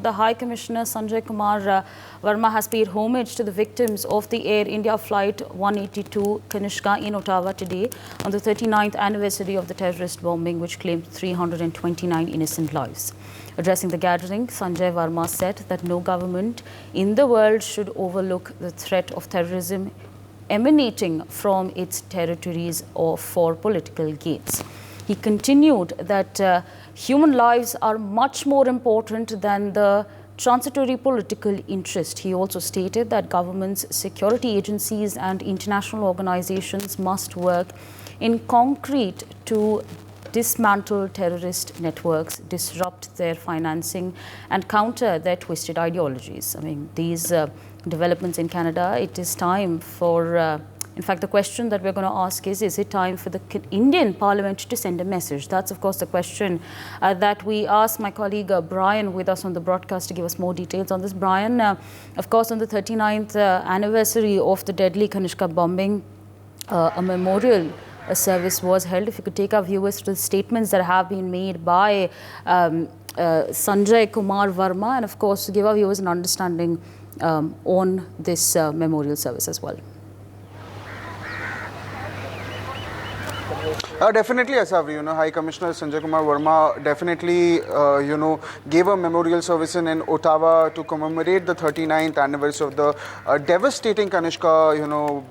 the High Commissioner Sanjay Verma has paid homage to the victims of the Air India Flight 182 Kanishka in Ottawa today on the 39th anniversary of the terrorist bombing which claimed 329 innocent lives. Addressing the gathering, Sanjay Verma said that no government in the world should overlook the threat of terrorism emanating from its territories or for political gains. He continued that human lives are much more important than the transitory political interest. He also stated that governments, security agencies and international organizations must work in concrete to dismantle terrorist networks, disrupt their financing and counter their twisted ideologies. I mean, these developments in Canada, it is time for in fact, the question that we're going to ask is it time for the Indian Parliament to send a message? That's, of course, the question that we asked my colleague Brian with us on the broadcast to give us more details on this. Brian, of course, on the 39th anniversary of the deadly Kanishka bombing, a memorial service was held. If you could take our viewers to the statements that have been made by Sanjay Verma and, of course, to give our viewers an understanding on this memorial service as well. Definitely, Asavri, High Commissioner Sanjay Verma definitely, gave a memorial service in Ottawa to commemorate the 39th anniversary of the devastating Kanishka,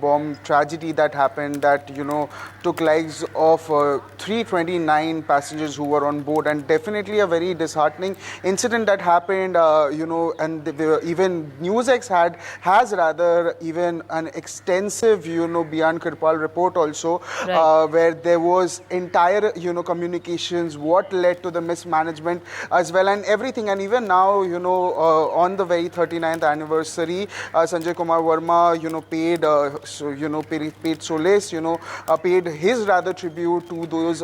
bomb tragedy that happened that, took lives of 329 passengers who were on board, and definitely a very disheartening incident that happened, and even NewsX has even an extensive, Beyond Kirpal report also, right, where there was entire, communications, what led to the mismanagement as well and everything. And even now, on the very 39th anniversary, Sanjay Verma, paid solace, paid his rather tribute to those,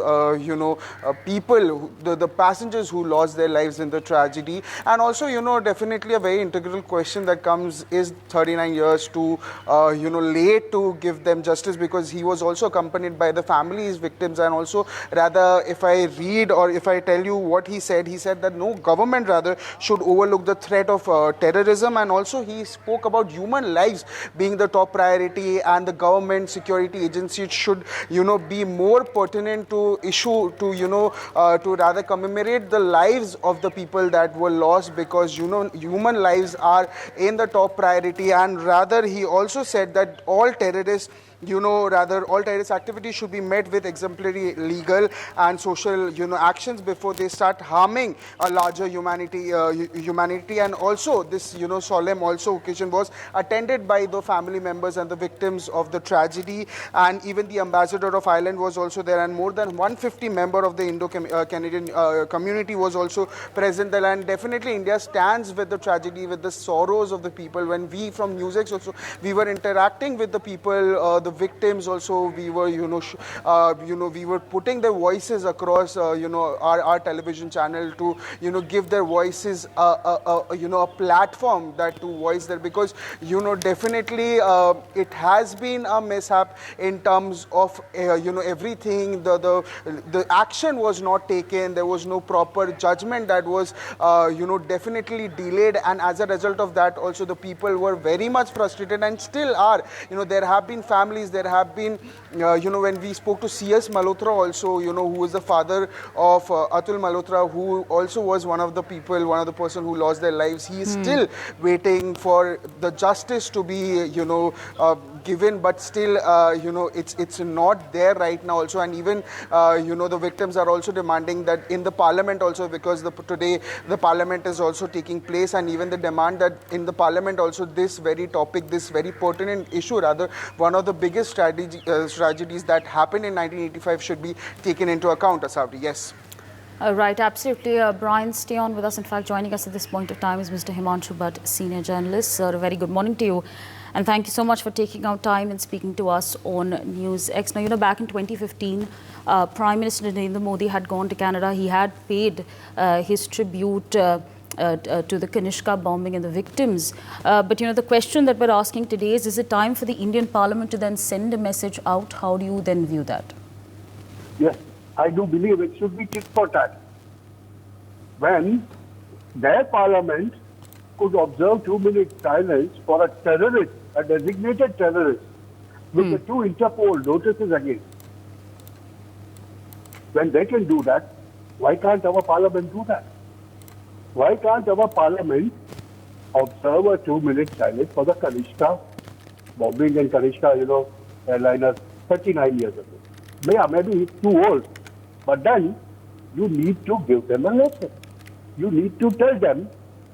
people, the passengers who lost their lives in the tragedy. And also, definitely a very integral question that comes is 39 years too, late to give them justice, because he was also accompanied by the families, victims, and also rather, if I read or if I tell you what he said that no government rather should overlook the threat of terrorism, and also he spoke about human lives being the top priority, and the government security agencies should be more pertinent to issue to to rather commemorate the lives of the people that were lost, because human lives are in the top priority. And rather he also said that all terrorist activities should be met with exemplary legal and social, actions before they start harming a larger humanity. And also this, solemn occasion was attended by the family members and the victims of the tragedy, and even the ambassador of Ireland was also there, and more than 150 member of the Indo-Canadian community was also present there. And definitely India stands with the tragedy, with the sorrows of the people. When we from NewsX also, we were interacting with the people, the victims also, we were we were putting their voices across our television channel to give their voices a platform that to voice there, because definitely it has been a mishap in terms of everything. The action was not taken, there was no proper judgment that was definitely delayed, and as a result of that also the people were very much frustrated and still are. There have been families, there have been when we spoke to CS Malhotra also, who is the father of Atul Malhotra, who also was one of the person who lost their lives. He is still waiting for the justice to be given, but still it's not there right now also. And even the victims are also demanding that in the parliament also, because today the parliament is also taking place, and even the demand that in the parliament also this very topic, this very pertinent issue, rather one of the biggest tragedies that happened in 1985 should be taken into account. Asavri, yes. Right, absolutely. Brian, stay on with us. In fact, joining us at this point of time is Mr. Himanshu Bhatt, senior journalist. Sir, a very good morning to you. And thank you so much for taking out time and speaking to us on NewsX. Now, back in 2015, Prime Minister Narendra Modi had gone to Canada. He had paid his tribute to the Kanishka bombing and the victims. But, the question that we're asking today is it time for the Indian Parliament to then send a message out? How do you then view that? Yes, I do believe it should be tit for tat. When their parliament could observe 2-minute silence for a terrorist, a designated terrorist, with the 2 Interpol notices against. When they can do that, why can't our parliament do that? Why can't our parliament observe a 2-minute silence for the Kanishka bombing and Kanishka, airliner 39 years ago? Yeah, maybe it's too old. But then you need to give them a lesson. You need to tell them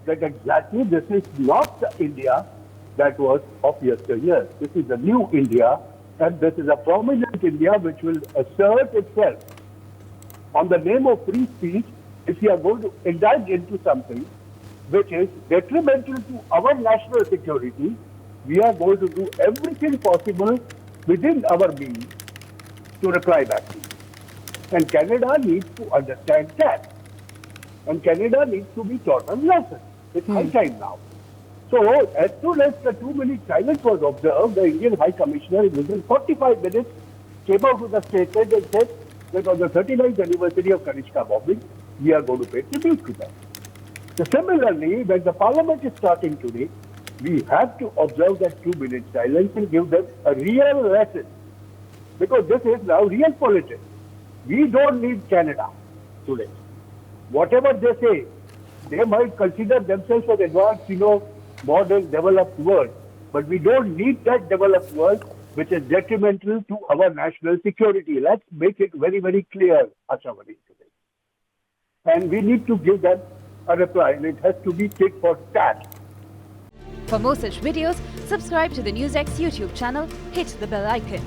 that exactly this is not the India that was of yesteryear. This is a new India, and this is a prominent India which will assert itself on the name of free speech. If we are going to indulge into something which is detrimental to our national security, we are going to do everything possible within our means to reply back to it. And Canada needs to understand that. And Canada needs to be taught a lesson. It's high time now. So, as soon as the 2-minute silence was observed, the Indian High Commissioner within 45 minutes came out with a statement and said that on the 39th anniversary of Kanishka bombing, we are going to pay tribute to them. So similarly, when the Parliament is starting today, we have to observe that 2-minute silence and give them a real lesson. Because this is now real politics. We don't need Canada today. Whatever they say, they might consider themselves as advanced, modern, developed world. But we don't need that developed world which is detrimental to our national security. Let's make it very, very clear, Ashavani, today. And we need to give them a reply, and it has to be tit for tat. For more such videos, subscribe to the NewsX YouTube channel, hit the bell icon.